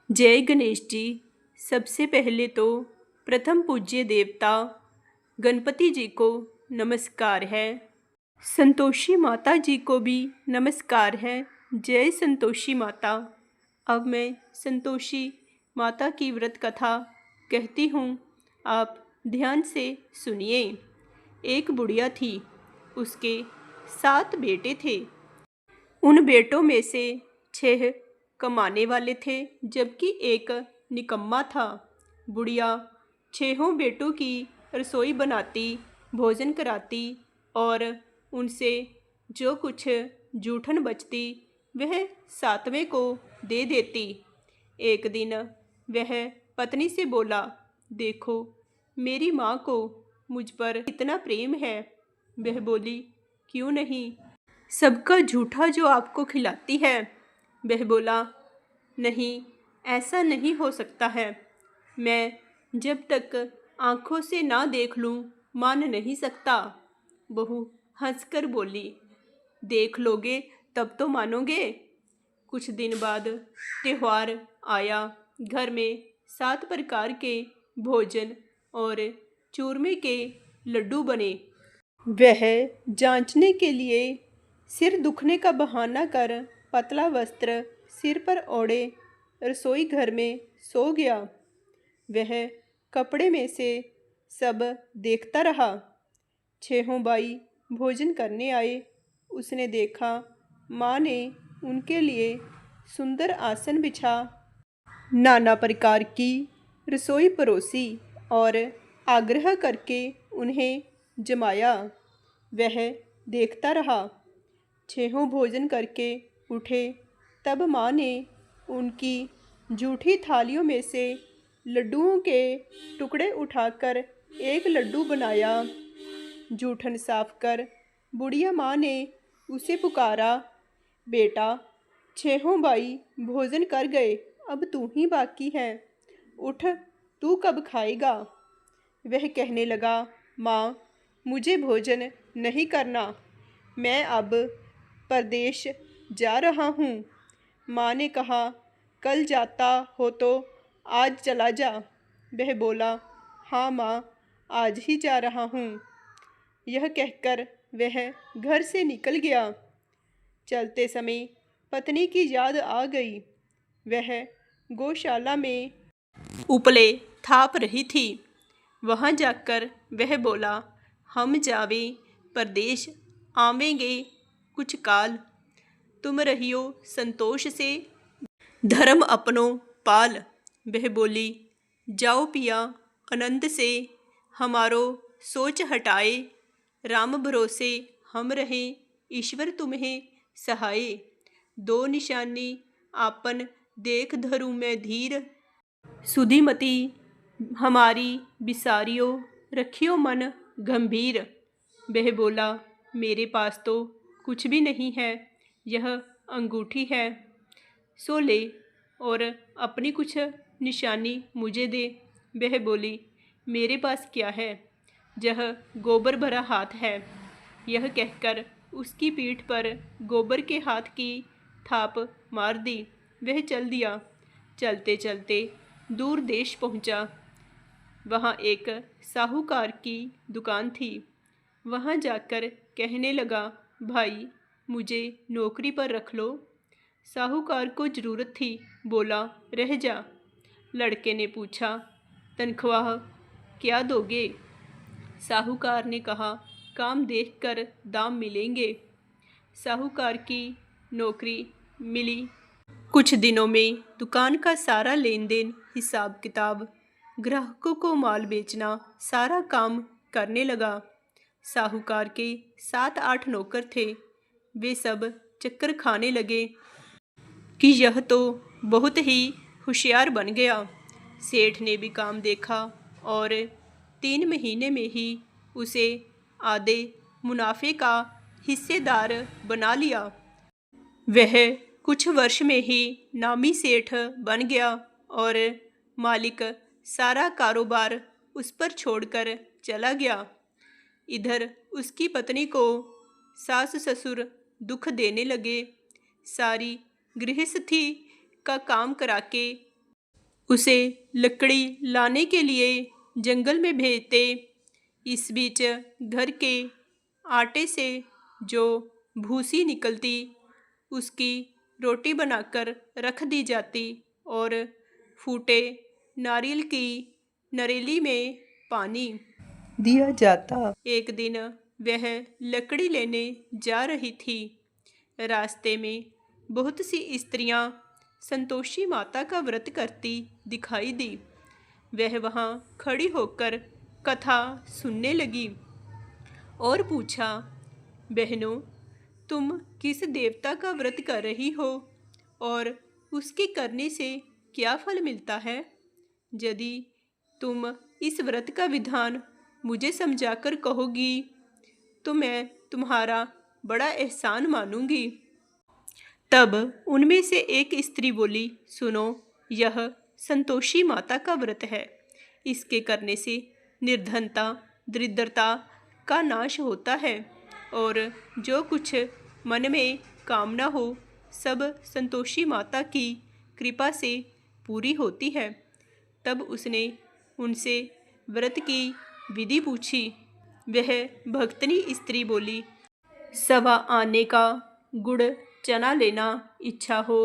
जय गणेश जी। सबसे पहले तो प्रथम पूज्य देवता गणपति जी को नमस्कार है। संतोषी माता जी को भी नमस्कार है। जय संतोषी माता। अब मैं संतोषी माता की व्रत कथा कहती हूँ, आप ध्यान से सुनिए। एक बुढ़िया थी, उसके 7 बेटे थे। उन बेटों में से 6 कमाने वाले थे, जबकि एक निकम्मा था। बुढ़िया 6 बेटों की रसोई बनाती, भोजन कराती और उनसे जो कुछ जूठन बचती वह 7वें को दे देती। एक दिन वह पत्नी से बोला, देखो मेरी माँ को मुझ पर इतना प्रेम है। वह बोली, क्यों नहीं, सबका झूठा जो आपको खिलाती है। वह बोला, नहीं, ऐसा नहीं हो सकता है। मैं जब तक आंखों से ना देख लूं मान नहीं सकता। बहू हंसकर बोली, देख लोगे तब तो मानोगे। कुछ दिन बाद त्योहार आया। घर में 7 प्रकार के भोजन और चूरमे के लड्डू बने। वह जांचने के लिए सिर दुखने का बहाना कर पतला वस्त्र सिर पर ओढ़े रसोई घर में सो गया। वह कपड़े में से सब देखता रहा। 6 भाई भोजन करने आए। उसने देखा माँ ने उनके लिए सुंदर आसन बिछा, नाना प्रकार की रसोई परोसी और आग्रह करके उन्हें जमाया। वह देखता रहा। 6 भोजन करके उठे, तब माँ ने उनकी जूठी थालियों में से लड्डुओं के टुकड़े उठाकर एक लड्डू बनाया। जूठन साफ कर बुढ़िया माँ ने उसे पुकारा, बेटा 6 भाई भोजन कर गए, अब तू ही बाकी है, उठ, तू कब खाएगा। वह कहने लगा, माँ मुझे भोजन नहीं करना, मैं अब परदेश जा रहा हूँ। माँ ने कहा, कल जाता हो तो आज चला जा। वह बोला, हाँ माँ, आज ही जा रहा हूँ। यह कहकर वह घर से निकल गया। चलते समय पत्नी की याद आ गई। वह गौशाला में उपले थाप रही थी। वहाँ जाकर वह बोला, हम जावे परदेश आवेंगे कुछ काल, तुम रहियो संतोष से धर्म अपनो पाल। वह बोली, जाओ पिया आनंद से, हमारो सोच हटाए, राम भरोसे हम रहें, ईश्वर तुम्हें सहाय। 2 निशानी आपन देख धरू मैं धीर, सुधीमती हमारी बिसारियो, रखियो मन गंभीर। वह बोला, मेरे पास तो कुछ भी नहीं है, यह अंगूठी है, सो ले और अपनी कुछ निशानी मुझे दे। वह बोली, मेरे पास क्या है, यह गोबर भरा हाथ है। यह कहकर उसकी पीठ पर गोबर के हाथ की थाप मार दी। वह चल दिया। चलते चलते दूर देश पहुंचा। वहाँ एक साहूकार की दुकान थी। वहाँ जाकर कहने लगा, भाई मुझे नौकरी पर रख लो। साहूकार को ज़रूरत थी, बोला, रह जा। लड़के ने पूछा, तनख्वाह क्या दोगे। साहूकार ने कहा, काम देखकर दाम मिलेंगे। साहूकार की नौकरी मिली। कुछ दिनों में दुकान का सारा लेन देन, हिसाब किताब, ग्राहकों को माल बेचना, सारा काम करने लगा। साहूकार के 7-8 नौकर थे। वे सब चक्कर खाने लगे कि यह तो बहुत ही होशियार बन गया। सेठ ने भी काम देखा और 3 महीने में ही उसे आधे मुनाफे का हिस्सेदार बना लिया। वह कुछ वर्ष में ही नामी सेठ बन गया और मालिक सारा कारोबार उस पर छोड़कर चला गया। इधर उसकी पत्नी को सास ससुर दुख देने लगे। सारी गृहस्थी का काम करा के उसे लकड़ी लाने के लिए जंगल में भेजते। इस बीच घर के आटे से जो भूसी निकलती उसकी रोटी बनाकर रख दी जाती और फूटे नारियल की नरेली में पानी दिया जाता। एक दिन वह लकड़ी लेने जा रही थी। रास्ते में बहुत सी स्त्रियां संतोषी माता का व्रत करती दिखाई दी। वह वहां खड़ी होकर कथा सुनने लगी और पूछा, बहनों, तुम किस देवता का व्रत कर रही हो और उसके करने से क्या फल मिलता है? यदि तुम इस व्रत का विधान मुझे समझाकर कहोगी तो मैं तुम्हारा बड़ा एहसान मानूंगी। तब उनमें से एक स्त्री बोली, सुनो, यह संतोषी माता का व्रत है। इसके करने से निर्धनता, दरिद्रता का नाश होता है और जो कुछ मन में कामना हो सब संतोषी माता की कृपा से पूरी होती है। तब उसने उनसे व्रत की विधि पूछी। वह भक्तनी स्त्री बोली, सवा आने का गुड़ चना लेना, इच्छा हो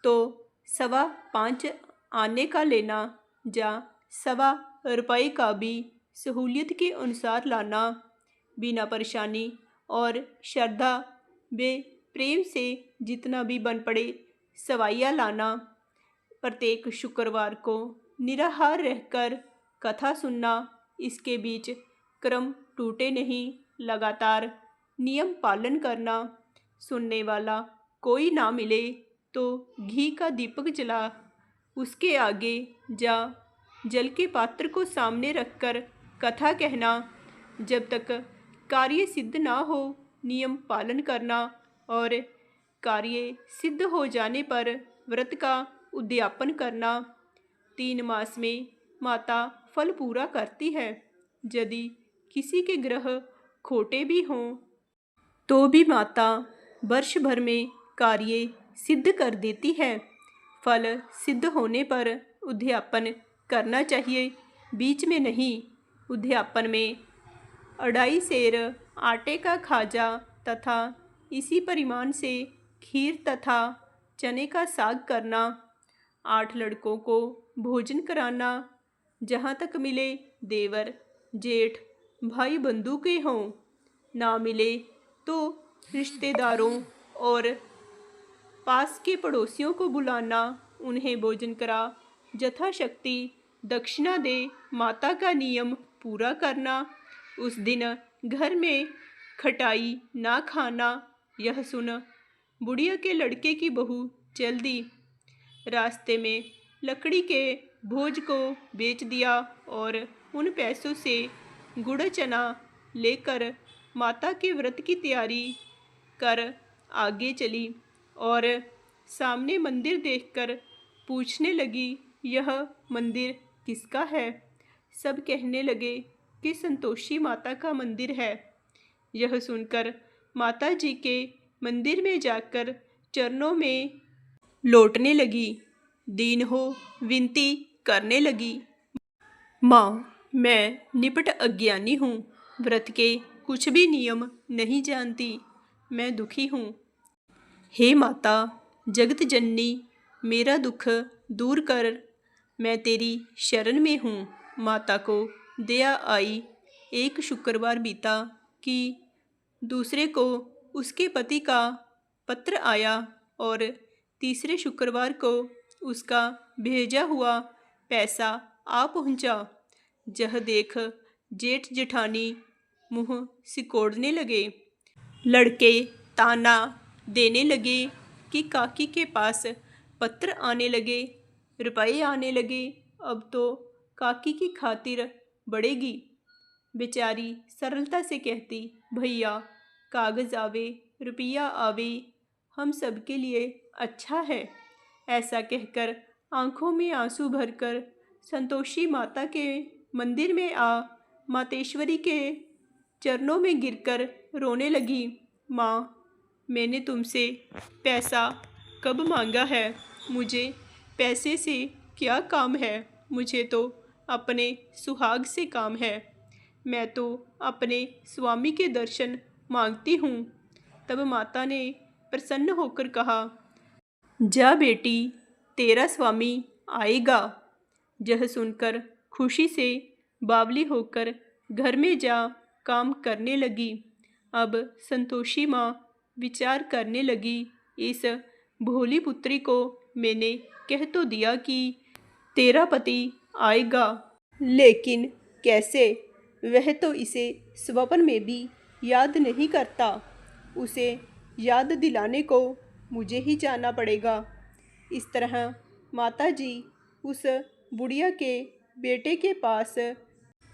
तो 5.25 आने का लेना, या 1.25 रुपये का भी सहूलियत के अनुसार लाना। बिना परेशानी और श्रद्धा व प्रेम से जितना भी बन पड़े सवाइया लाना। प्रत्येक शुक्रवार को निराहार रहकर कथा सुनना। इसके बीच क्रम टूटे नहीं, लगातार नियम पालन करना। सुनने वाला कोई ना मिले तो घी का दीपक जला उसके आगे जा जल के पात्र को सामने रखकर कथा कहना। जब तक कार्य सिद्ध ना हो नियम पालन करना और कार्य सिद्ध हो जाने पर व्रत का उद्यापन करना। 3 मास में माता फल पूरा करती है। यदि किसी के ग्रह खोटे भी हों तो भी माता वर्ष भर में कार्य सिद्ध कर देती है। फल सिद्ध होने पर उद्यापन करना चाहिए, बीच में नहीं। उद्यापन में 2.5 सेर आटे का खाजा तथा इसी परिमाण से खीर तथा चने का साग करना। 8 लड़कों को भोजन कराना। जहाँ तक मिले देवर, जेठ, भाई बंधु के हों। ना मिले तो रिश्तेदारों और पास के पड़ोसियों को बुलाना, उन्हें भोजन करा यथाशक्ति दक्षिणा दे माता का नियम पूरा करना। उस दिन घर में खटाई ना खाना। यह सुन बुढ़िया के लड़के की बहू चल दी। रास्ते में लकड़ी के भोज को बेच दिया और उन पैसों से गुड़ चना लेकर माता के व्रत की तैयारी कर आगे चली और सामने मंदिर देखकर पूछने लगी, यह मंदिर किसका है? सब कहने लगे कि संतोषी माता का मंदिर है। यह सुनकर माता जी के मंदिर में जाकर चरणों में लौटने लगी, दीन हो विनती करने लगी, माँ, मैं निपट अज्ञानी हूँ, व्रत के कुछ भी नियम नहीं जानती, मैं दुखी हूँ। हे माता जगत जननी, मेरा दुख दूर कर, मैं तेरी शरण में हूँ। माता को दया आई। एक शुक्रवार बीता कि दूसरे को उसके पति का पत्र आया और तीसरे शुक्रवार को उसका भेजा हुआ पैसा आ पहुँचा। यह देख जेठ जेठानी मुँह सिकोड़ने लगे। लड़के ताना देने लगे कि काकी के पास पत्र आने लगे, रुपए आने लगे, अब तो काकी की खातिर बढ़ेगी। बेचारी सरलता से कहती, भैया कागज़ आवे रुपया आवे, हम सब के लिए अच्छा है। ऐसा कहकर आंखों में आंसू भरकर संतोषी माता के मंदिर में आ मातेश्वरी के चरणों में गिरकर रोने लगी। माँ, मैंने तुमसे पैसा कब मांगा है? मुझे पैसे से क्या काम है, मुझे तो अपने सुहाग से काम है। मैं तो अपने स्वामी के दर्शन मांगती हूँ। तब माता ने प्रसन्न होकर कहा, जा बेटी, तेरा स्वामी आएगा। यह सुनकर खुशी से बावली होकर घर में जा काम करने लगी। अब संतोषी माँ विचार करने लगी, इस भोली पुत्री को मैंने कह तो दिया कि तेरा पति आएगा, लेकिन कैसे? वह तो इसे स्वप्न में भी याद नहीं करता। उसे याद दिलाने को मुझे ही जाना पड़ेगा। इस तरह माताजी उस बुढ़िया के बेटे के पास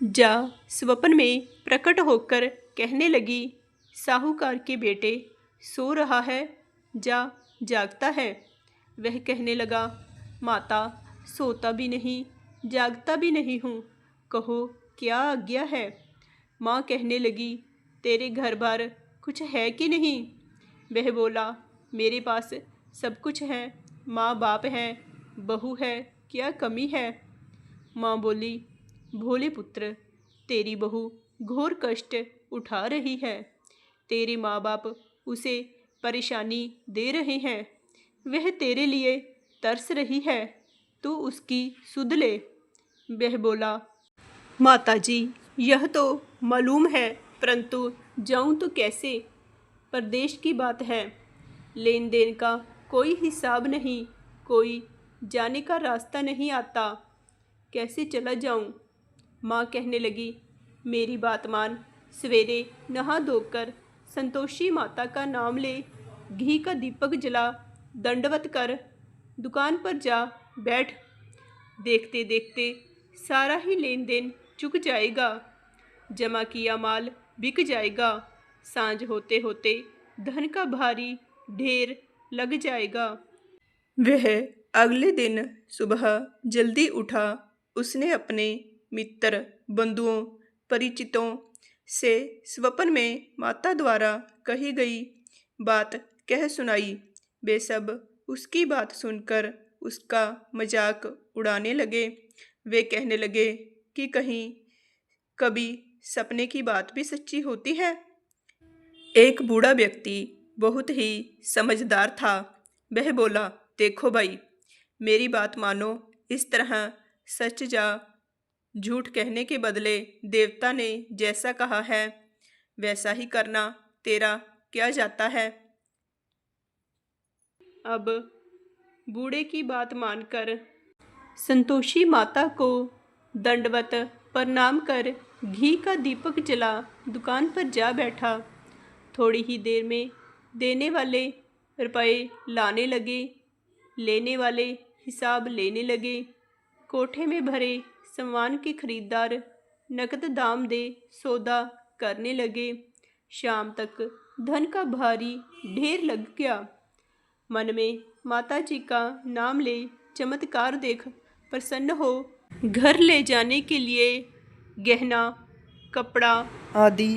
जा स्वप्न में प्रकट होकर कहने लगी, साहूकार के बेटे सो रहा है, जा जागता है। वह कहने लगा, माता सोता भी नहीं जागता भी नहीं हूँ, कहो क्या आज्ञा है। माँ कहने लगी, तेरे घर बार कुछ है कि नहीं? वह बोला, मेरे पास सब कुछ है, माँ बाप है, बहू है, क्या कमी है? माँ बोली, भोले पुत्र, तेरी बहू घोर कष्ट उठा रही है। तेरे माँ बाप उसे परेशानी दे रहे हैं। वह तेरे लिए तरस रही है, तू उसकी सुध ले। वह बोला, माताजी यह तो मालूम है, परंतु जाऊं तो कैसे? परदेश की बात है, लेन देन का कोई हिसाब नहीं, कोई जाने का रास्ता नहीं आता, कैसे चला जाऊं? माँ कहने लगी, मेरी बात मान, सवेरे नहा धोकर संतोषी माता का नाम ले, घी का दीपक जला, दंडवत कर, दुकान पर जा बैठ। देखते देखते सारा ही लेन देन चुक जाएगा, जमा किया माल बिक जाएगा। सांझ होते होते धन का भारी ढेर लग जाएगा। वह अगले दिन सुबह जल्दी उठा। उसने अपने मित्र, बंधुओं, परिचितों से स्वप्न में माता द्वारा कही गई बात कह सुनाई। वे सब उसकी बात सुनकर उसका मजाक उड़ाने लगे। वे कहने लगे कि कहीं कभी सपने की बात भी सच्ची होती है। एक बूढ़ा व्यक्ति बहुत ही समझदार था। वह बोला, देखो भाई, मेरी बात मानो, इस तरह सच जा झूठ कहने के बदले देवता ने जैसा कहा है वैसा ही करना, तेरा क्या जाता है। अब बूढ़े की बात मानकर संतोषी माता को दंडवत प्रणाम कर घी का दीपक जला दुकान पर जा बैठा। थोड़ी ही देर में देने वाले रुपए लाने लगे, लेने वाले हिसाब लेने लगे। कोठे में भरे सामान के खरीदार नकद दाम दे सौदा करने लगे। शाम तक धन का भारी ढेर लग गया। मन में माता जी का नाम ले, चमत्कार देख प्रसन्न हो घर ले जाने के लिए गहना, कपड़ा आदि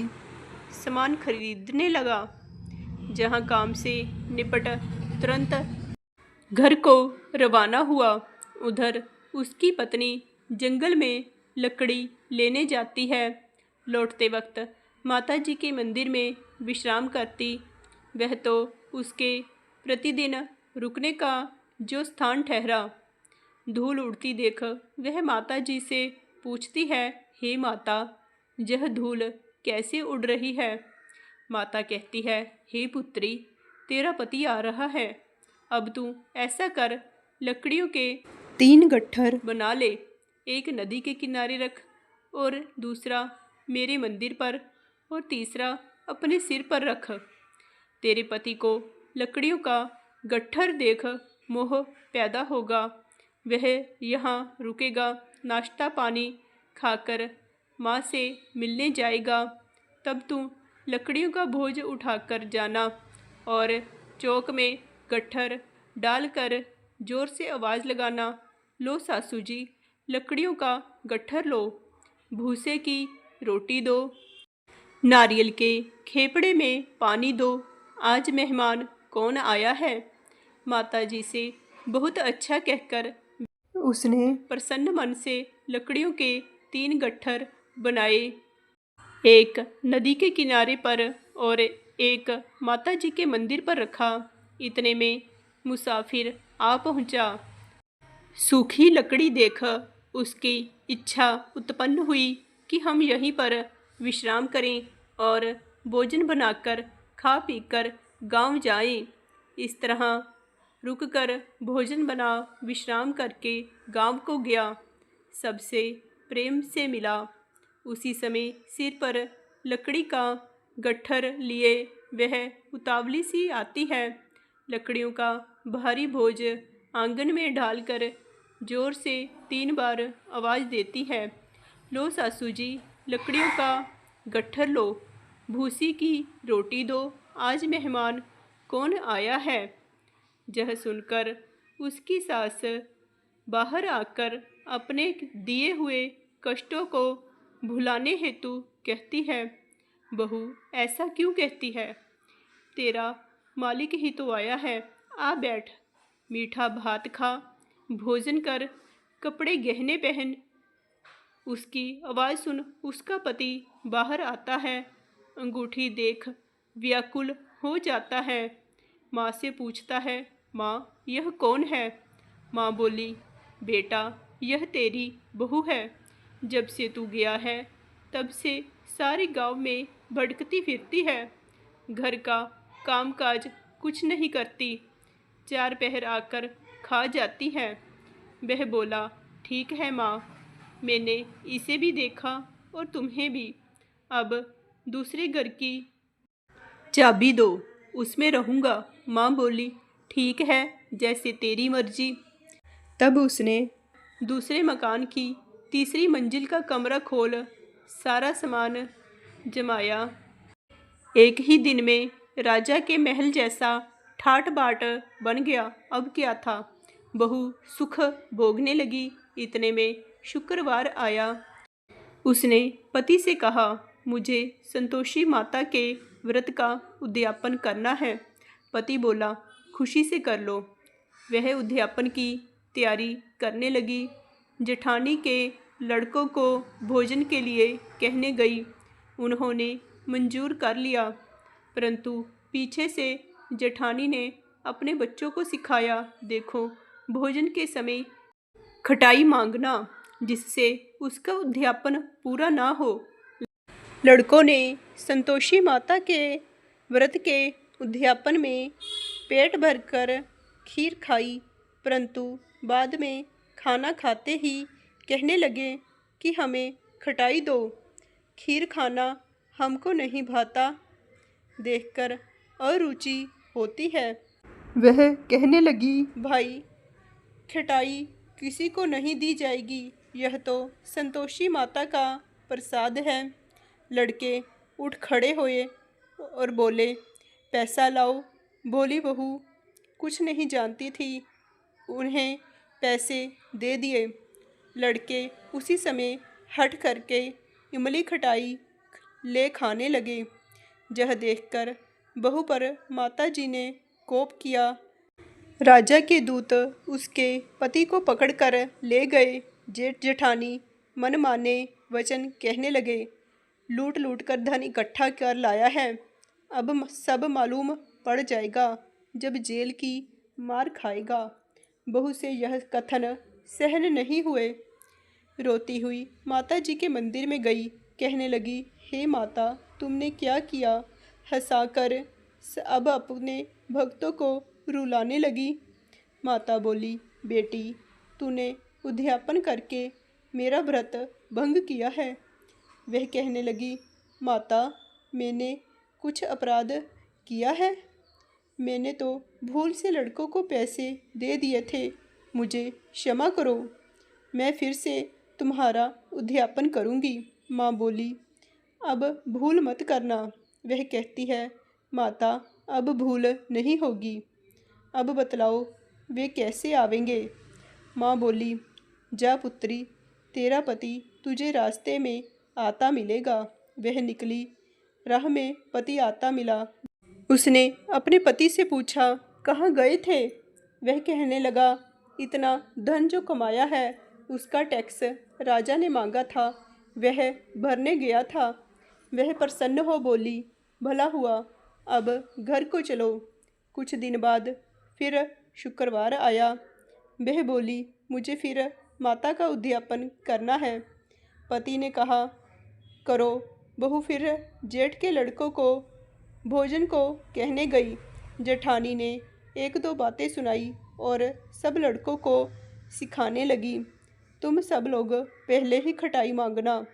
सामान खरीदने लगा। जहाँ काम से निपट तुरंत घर को रवाना हुआ, उधर उसकी पत्नी जंगल में लकड़ी लेने जाती है। लौटते वक्त माता जी के मंदिर में विश्राम करती। वह तो उसके प्रतिदिन रुकने का जो स्थान ठहरा। धूल उड़ती देख वह माता जी से पूछती है, हे माता, यह धूल कैसे उड़ रही है? माता कहती है, हे पुत्री, तेरा पति आ रहा है। अब तू ऐसा कर, लकड़ियों के 3 गट्ठर बना ले, एक नदी के किनारे रख और दूसरा मेरे मंदिर पर और तीसरा अपने सिर पर रख। तेरे पति को लकड़ियों का गट्ठर देख मोह पैदा होगा। वह यहाँ रुकेगा, नाश्ता पानी खाकर माँ से मिलने जाएगा। तब तू लकड़ियों का बोझ उठाकर जाना और चौक में गट्ठर डालकर जोर से आवाज़ लगाना, लो सासू जी, लकड़ियों का गट्ठर लो, भूसे की रोटी दो, नारियल के खेपड़े में पानी दो, आज मेहमान कौन आया है। माता जी से बहुत अच्छा कहकर उसने प्रसन्न मन से लकड़ियों के 3 गट्ठर बनाए, एक नदी के किनारे पर और एक माता जी के मंदिर पर रखा। इतने में मुसाफिर आ पहुंचा। सूखी लकड़ी देख उसकी इच्छा उत्पन्न हुई कि हम यहीं पर विश्राम करें और भोजन बनाकर खा पीकर गांव जाएं। इस तरह रुककर भोजन बना विश्राम करके गांव को गया। सबसे प्रेम से मिला। उसी समय सिर पर लकड़ी का गट्ठर लिए वह उतावली सी आती है। लकड़ियों का भारी बोझ आंगन में डालकर जोर से 3 बार आवाज़ देती है, लो सासू जी, लकड़ियों का गट्ठर लो, भूसी की रोटी दो, आज मेहमान कौन आया है। यह सुनकर उसकी सास बाहर आकर अपने दिए हुए कष्टों को भुलाने हेतु कहती है, बहू ऐसा क्यों कहती है, तेरा मालिक ही तो आया है, आ बैठ, मीठा भात खा, भोजन कर, कपड़े गहने पहन। उसकी आवाज़ सुन उसका पति बाहर आता है। अंगूठी देख व्याकुल हो जाता है। माँ से पूछता है, माँ यह कौन है। माँ बोली, बेटा यह तेरी बहू है। जब से तू गया है तब से सारे गांव में भटकती फिरती है, घर का कामकाज कुछ नहीं करती, 4 पहर आकर खा जाती है। वह बोला, ठीक है माँ, मैंने इसे भी देखा और तुम्हें भी, अब दूसरे घर की चाबी दो, उसमें रहूँगा। माँ बोली, ठीक है, जैसे तेरी मर्जी। तब उसने दूसरे मकान की तीसरी मंजिल का कमरा खोल सारा सामान जमाया। एक ही दिन में राजा के महल जैसा ठाट बाट बन गया। अब क्या था, बहू सुख भोगने लगी। इतने में शुक्रवार आया। उसने पति से कहा, मुझे संतोषी माता के व्रत का उद्यापन करना है। पति बोला, खुशी से कर लो। वह उद्यापन की तैयारी करने लगी। जेठानी के लड़कों को भोजन के लिए कहने गई। उन्होंने मंजूर कर लिया, परंतु पीछे से जेठानी ने अपने बच्चों को सिखाया, देखो भोजन के समय खटाई मांगना, जिससे उसका उद्यापन पूरा ना हो। लड़कों ने संतोषी माता के व्रत के उद्यापन में पेट भरकर खीर खाई, परंतु बाद में खाना खाते ही कहने लगे कि हमें खटाई दो, खीर खाना हमको नहीं भाता, देखकर अरुचि होती है। वह कहने लगी, भाई खटाई किसी को नहीं दी जाएगी, यह तो संतोषी माता का प्रसाद है। लड़के उठ खड़े हुए और बोले, पैसा लाओ। बोली बहू कुछ नहीं जानती थी, उन्हें पैसे दे दिए। लड़के उसी समय हट करके इमली खटाई ले खाने लगे। यह देखकर बहू पर माताजी ने कोप किया। राजा के दूत उसके पति को पकड़कर ले गए। जेठ जेठानी मनमाने वचन कहने लगे, लूट लूट कर धन इकट्ठा कर लाया है, अब सब मालूम पड़ जाएगा जब जेल की मार खाएगा। बहू से यह कथन सहन नहीं हुए। रोती हुई माता जी के मंदिर में गई। कहने लगी, हे माता, तुमने क्या किया। हंसाकर अब अपने भक्तों को रुलाने लगी। माता बोली, बेटी तूने उद्यापन करके मेरा व्रत भंग किया है। वह कहने लगी, माता मैंने कुछ अपराध किया है, मैंने तो भूल से लड़कों को पैसे दे दिए थे, मुझे क्षमा करो, मैं फिर से तुम्हारा उद्यापन करूँगी। माँ बोली, अब भूल मत करना। वह कहती है, माता अब भूल नहीं होगी, अब बतलाओ वे कैसे आवेंगे। माँ बोली, जा पुत्री, तेरा पति तुझे रास्ते में आता मिलेगा। वह निकली, राह में पति आता मिला। उसने अपने पति से पूछा, कहाँ गए थे। वह कहने लगा, इतना धन जो कमाया है उसका टैक्स राजा ने मांगा था, वह भरने गया था। वह प्रसन्न हो बोली, भला हुआ, अब घर को चलो। कुछ दिन बाद फिर शुक्रवार आया। वह बोली, मुझे फिर माता का उद्यापन करना है। पति ने कहा, करो। बहू फिर जेठ के लड़कों को भोजन को कहने गई। जेठानी ने एक दो बातें सुनाई और सब लड़कों को सिखाने लगी, तुम सब लोग पहले ही खटाई मांगना।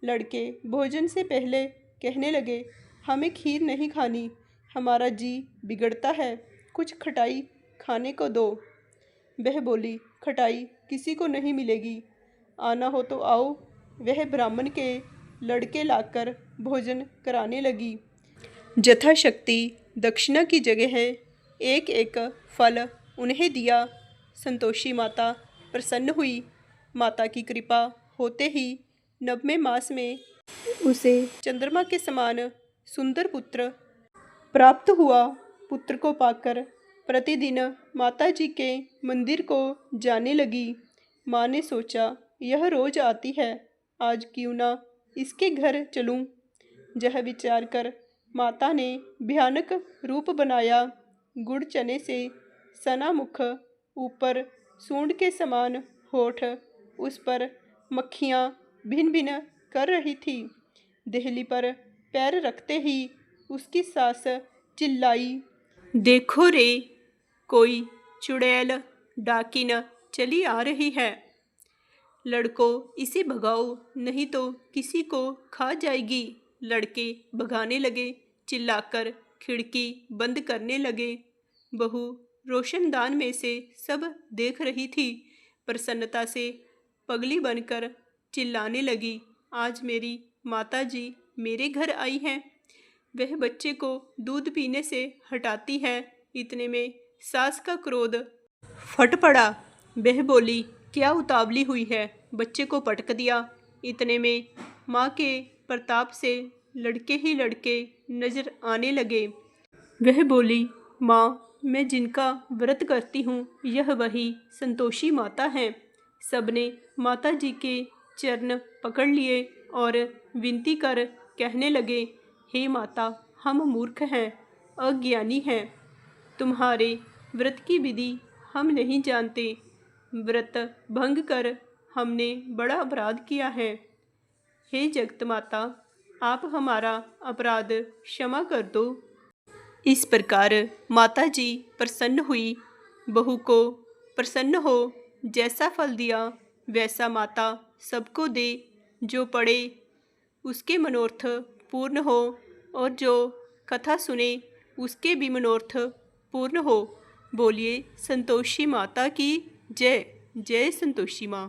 लड़के भोजन से पहले कहने लगे, हमें खीर नहीं खानी, हमारा जी बिगड़ता है, कुछ खटाई खाने को दो। वह बोली, खटाई किसी को नहीं मिलेगी, आना हो तो आओ। वह ब्राह्मण के लड़के लाकर भोजन कराने लगी। यथाशक्ति दक्षिणा की जगह एक एक फल उन्हें दिया। संतोषी माता प्रसन्न हुई। माता की कृपा होते ही 9वें मास में उसे चंद्रमा के समान सुंदर पुत्र प्राप्त हुआ। पुत्र को पाकर प्रतिदिन माता जी के मंदिर को जाने लगी। माँ ने सोचा, यह रोज आती है, आज क्यों ना इसके घर चलूं। यह विचार कर माता ने भयानक रूप बनाया। गुड़ चने से सना मुख, ऊपर सूंड के समान होठ, उस पर मक्खियाँ भिन भिन कर रही थी। देहली पर पैर रखते ही उसकी सास चिल्लाई, देखो रे, कोई चुड़ैल डाकिन चली आ रही है। लड़कों, इसे भगाओ, नहीं तो किसी को खा जाएगी। लड़के भगाने लगे, चिल्लाकर खिड़की बंद करने लगे। बहू रोशनदान में से सब देख रही थी। प्रसन्नता से पगली बनकर चिल्लाने लगी, आज मेरी माताजी मेरे घर आई हैं। वह बच्चे को दूध पीने से हटाती है। इतने में सास का क्रोध फट पड़ा। वह बोली, क्या उतावली हुई है, बच्चे को पटक दिया। इतने में माँ के प्रताप से लड़के ही लड़के नजर आने लगे। वह बोली, माँ, मैं जिनका व्रत करती हूँ यह वही संतोषी माता हैं। सबने माता जी के चरण पकड़ लिए और विनती कर कहने लगे, हे माता, हम मूर्ख हैं, अज्ञानी हैं, तुम्हारे व्रत की विधि हम नहीं जानते। व्रत भंग कर हमने बड़ा अपराध किया है। हे जगत माता, आप हमारा अपराध क्षमा कर दो। इस प्रकार माता जी प्रसन्न हुई। बहू को प्रसन्न हो जैसा फल दिया वैसा माता सबको दे। जो पढ़े उसके मनोरथ पूर्ण हो और जो कथा सुने उसके भी मनोरथ पूर्ण हो। बोलिए संतोषी माता की जय। जय संतोषी माँ।